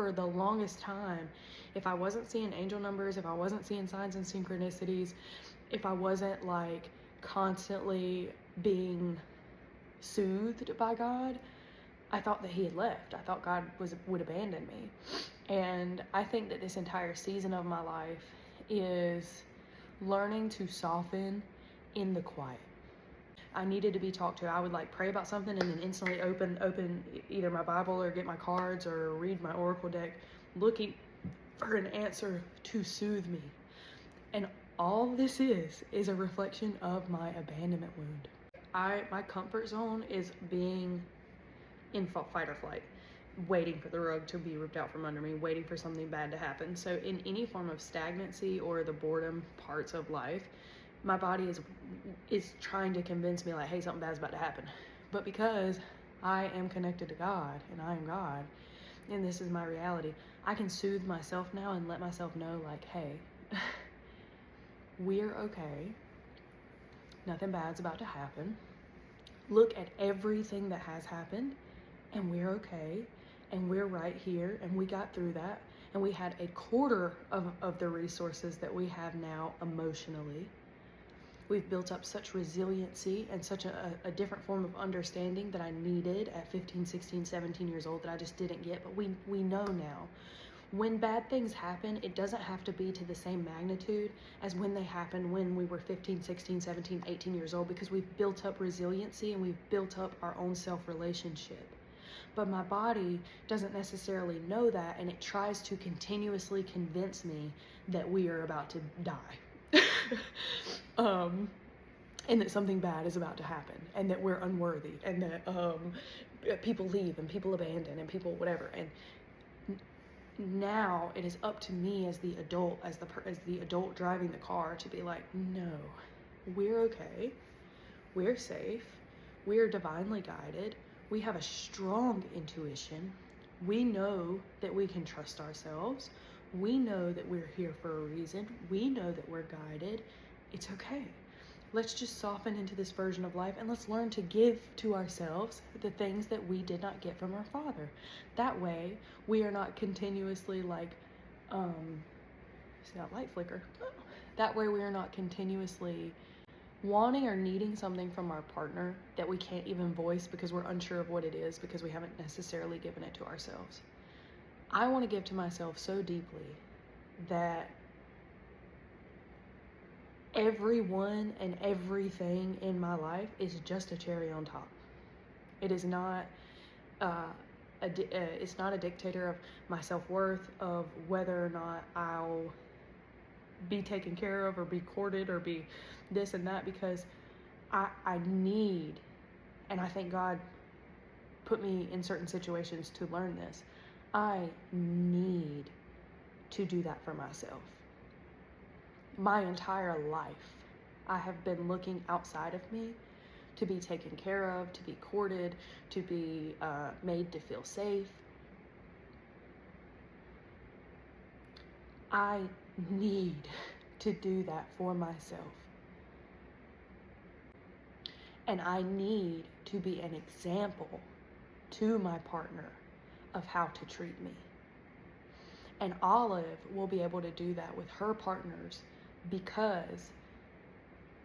for the longest time, if I wasn't seeing angel numbers, if I wasn't seeing signs and synchronicities, if I wasn't like constantly being soothed by God, I thought that he had left. I thought God would abandon me. And I think that this entire season of my life is learning to soften in the quiet. I needed to be talked to. I would like pray about something and then instantly open either my Bible or get my cards or read my oracle deck, looking for an answer to soothe me. And all this is a reflection of my abandonment wound. My comfort zone is being in fight or flight, waiting for the rug to be ripped out from under me, waiting for something bad to happen. So in any form of stagnancy or the boredom parts of life, my body is trying to convince me like, hey, something bad's about to happen. But because I am connected to God and I am God, and this is my reality, I can soothe myself now and let myself know like, hey, we're okay. Nothing bad's about to happen. Look at everything that has happened, and we're okay, and we're right here, and we got through that, and we had a quarter of the resources that we have now emotionally. We've built up such resiliency and such a different form of understanding that I needed at 15, 16, 17 years old that I just didn't get, but we know now. When bad things happen, it doesn't have to be to the same magnitude as when they happened when we were 15, 16, 17, 18 years old, because we've built up resiliency and we've built up our own self-relationship. But my body doesn't necessarily know that, and it tries to continuously convince me that we are about to die. And that something bad is about to happen, and that we're unworthy, and that people leave and people abandon and people whatever. And now it is up to me as the adult, as the adult driving the car, to be like, no, we're okay, we're safe, we're divinely guided, we have a strong intuition, we know that we can trust ourselves, we know that we're here for a reason, we know that we're guided. It's okay. Let's just soften into this version of life, and let's learn to give to ourselves the things that we did not get from our Father. That way, we are not continuously like, see that light flicker? That way we are not continuously wanting or needing something from our partner that we can't even voice because we're unsure of what it is, because we haven't necessarily given it to ourselves. I want to give to myself so deeply that everyone and everything in my life is just a cherry on top. It is not it's not a dictator of my self-worth, of whether or not I'll be taken care of or be courted or be this and that, because I need, and I think God put me in certain situations to learn this, I need to do that for myself. My entire life, I have been looking outside of me to be taken care of, to be courted, to be made to feel safe. I need to do that for myself. And I need to be an example to my partner of how to treat me. And Olive will be able to do that with her partners, because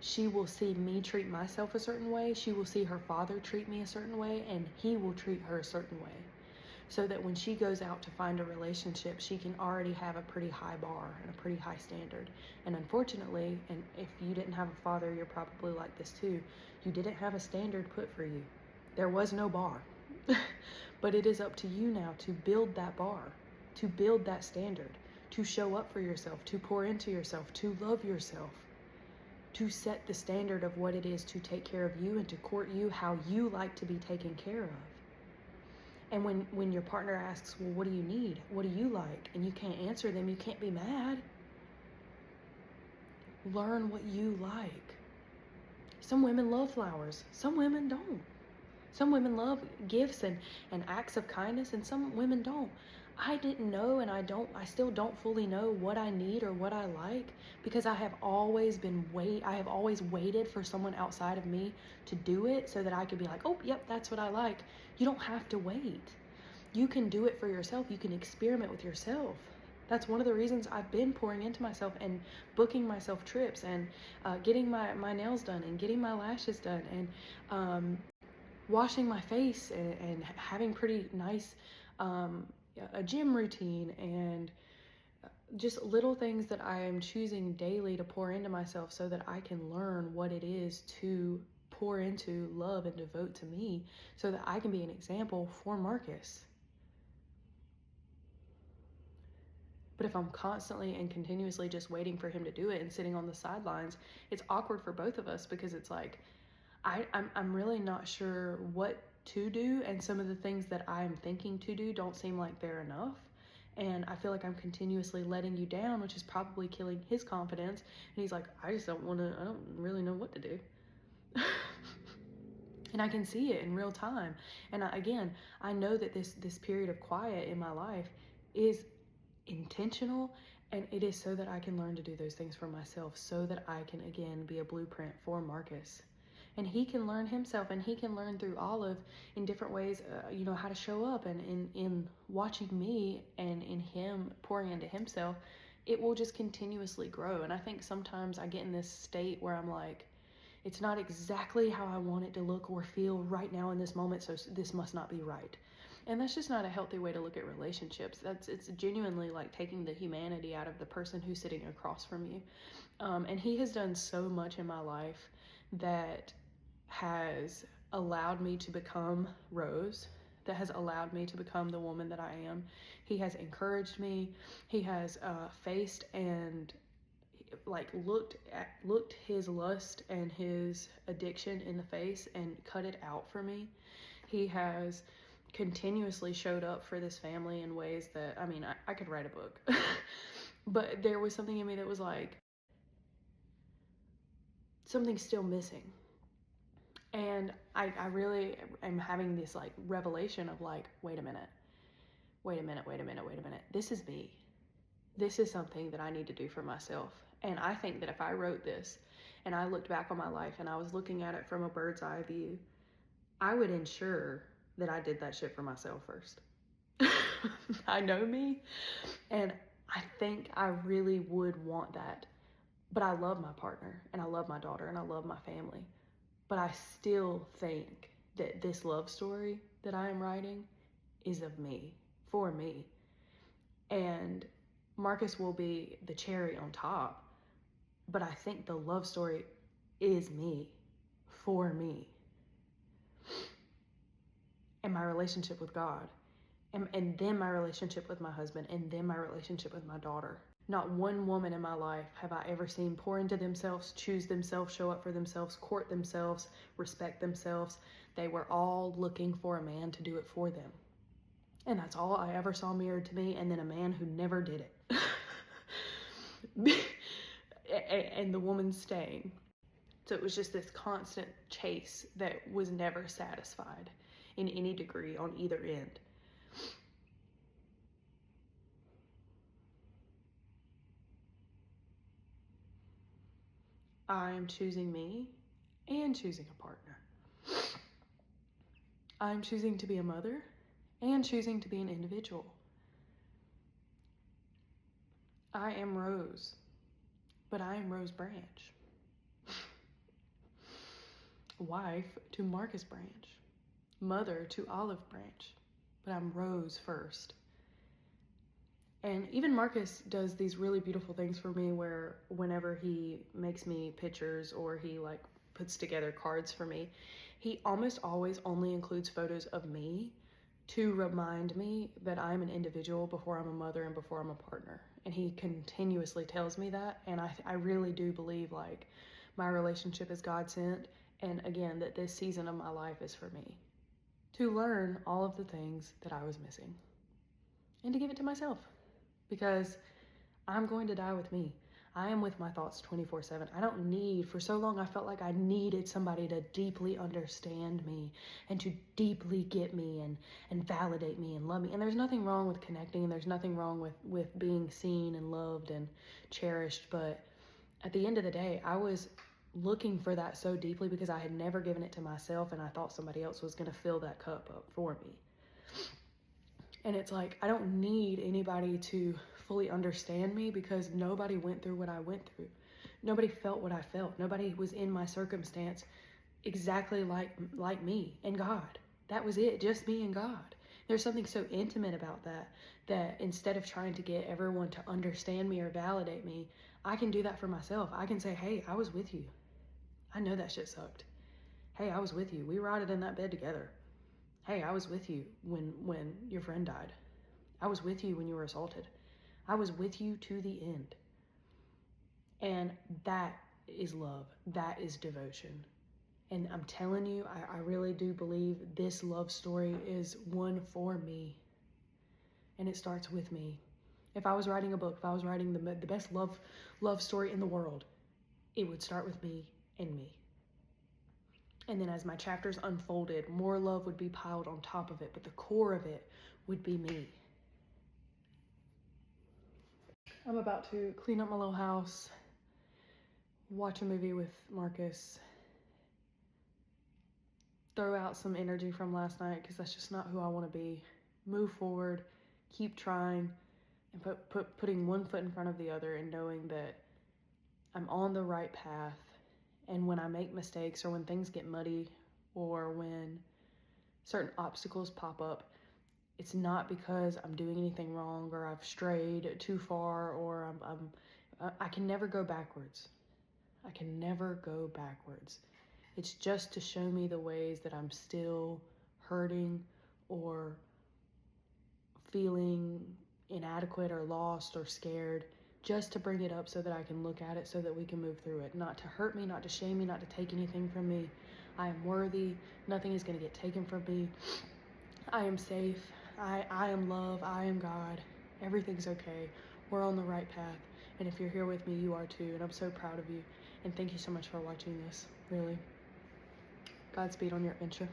she will see me treat myself a certain way, she will see her father treat me a certain way, and he will treat her a certain way. So that when she goes out to find a relationship, she can already have a pretty high bar and a pretty high standard. And unfortunately, and if you didn't have a father, you're probably like this too, you didn't have a standard put for you. There was no bar. But it is up to you now to build that bar, to build that standard, to show up for yourself, to pour into yourself, to love yourself, to set the standard of what it is to take care of you and to court you how you like to be taken care of. And when your partner asks, well, what do you need? What do you like? And you can't answer them, you can't be mad. Learn what you like. Some women love flowers, some women don't. Some women love gifts and acts of kindness, and some women don't. I didn't know, and I still don't fully know what I need or what I like, because I have always waited for someone outside of me to do it so that I could be like, oh, yep, that's what I like. You don't have to wait. You can do it for yourself. You can experiment with yourself. That's one of the reasons I've been pouring into myself and booking myself trips and getting my nails done and getting my lashes done and washing my face and having pretty nice a gym routine and just little things that I am choosing daily to pour into myself so that I can learn what it is to pour into, love, and devote to me so that I can be an example for Marcus. But if I'm constantly and continuously just waiting for him to do it and sitting on the sidelines, it's awkward for both of us because it's like, I'm really not sure what to do, and some of the things that I'm thinking to do don't seem like they're enough. And I feel like I'm continuously letting you down, which is probably killing his confidence. And he's like, I don't really know what to do. And I can see it in real time. And I know that this period of quiet in my life is intentional, and it is so that I can learn to do those things for myself, so that I can again be a blueprint for Marcus. And he can learn himself, and he can learn through Olive in different ways, how to show up. And in watching me and in him pouring into himself, it will just continuously grow. And I think sometimes I get in this state where I'm like, it's not exactly how I want it to look or feel right now in this moment, so this must not be right. And that's just not a healthy way to look at relationships. It's genuinely like taking the humanity out of the person who's sitting across from you. And he has done so much in my life that has allowed me to become Rose, that has allowed me to become the woman that I am. He has encouraged me. He has faced and looked his lust and his addiction in the face and cut it out for me. He has continuously showed up for this family in ways that, I could write a book. But there was something in me that was like, something's still missing. And I really am having this like revelation of like, wait a minute. This is me. This is something that I need to do for myself. And I think that if I wrote this and I looked back on my life and I was looking at it from a bird's eye view, I would ensure that I did that shit for myself first. I know me, and I think I really would want that. But I love my partner, and I love my daughter, and I love my family. But I still think that this love story that I am writing is of me, for me. And Marcus will be the cherry on top. But I think the love story is me, for me. And my relationship with God. And then my relationship with my husband, and then my relationship with my daughter. Not one woman in my life have I ever seen pour into themselves, choose themselves, show up for themselves, court themselves, respect themselves. They were all looking for a man to do it for them. And that's all I ever saw mirrored to me, and then a man who never did it. And the woman staying. So it was just this constant chase that was never satisfied in any degree on either end. I'm choosing me and choosing a partner. I'm choosing to be a mother and choosing to be an individual. I am Rose, but I am Rose Branch. Wife to Marcus Branch. Mother to Olive Branch. But I'm Rose first. And even Marcus does these really beautiful things for me where whenever he makes me pictures or he like puts together cards for me, he almost always only includes photos of me to remind me that I'm an individual before I'm a mother and before I'm a partner. And he continuously tells me that. And I really do believe like my relationship is God sent. And again, that this season of my life is for me to learn all of the things that I was missing and to give it to myself. Because I'm going to die with me. I am with my thoughts 24/7. I don't need, for so long I felt like I needed somebody to deeply understand me and to deeply get me and validate me and love me. And there's nothing wrong with connecting, and there's nothing wrong with being seen and loved and cherished. But at the end of the day, I was looking for that so deeply because I had never given it to myself, and I thought somebody else was going to fill that cup up for me. And it's like, I don't need anybody to fully understand me because nobody went through what I went through. Nobody felt what I felt. Nobody was in my circumstance exactly like me and God. That was it, just me and God. There's something so intimate about that instead of trying to get everyone to understand me or validate me, I can do that for myself. I can say, hey, I was with you. I know that shit sucked. Hey, I was with you. We rotted in that bed together. Hey, I was with you when your friend died. I was with you when you were assaulted. I was with you to the end. And that is love. That is devotion. And I'm telling you, I really do believe this love story is one for me. And it starts with me. If I was writing a book, if I was writing the best love story in the world, it would start with me and me. And then as my chapters unfolded, more love would be piled on top of it, but the core of it would be me. I'm about to clean up my little house, watch a movie with Marcus, throw out some energy from last night because that's just not who I want to be. Move forward, keep trying, and putting one foot in front of the other and knowing that I'm on the right path. And when I make mistakes or when things get muddy or when certain obstacles pop up, it's not because I'm doing anything wrong or I've strayed too far or I can never go backwards. I can never go backwards. It's just to show me the ways that I'm still hurting or feeling inadequate or lost or scared, just to bring it up so that I can look at it so that we can move through it. Not to hurt me, not to shame me, not to take anything from me. I am worthy. Nothing is going to get taken from me. I am safe. I am love. I am God. Everything's okay. We're on the right path. And if you're here with me, you are too. And I'm so proud of you. And thank you so much for watching this. Really. Godspeed on your adventure.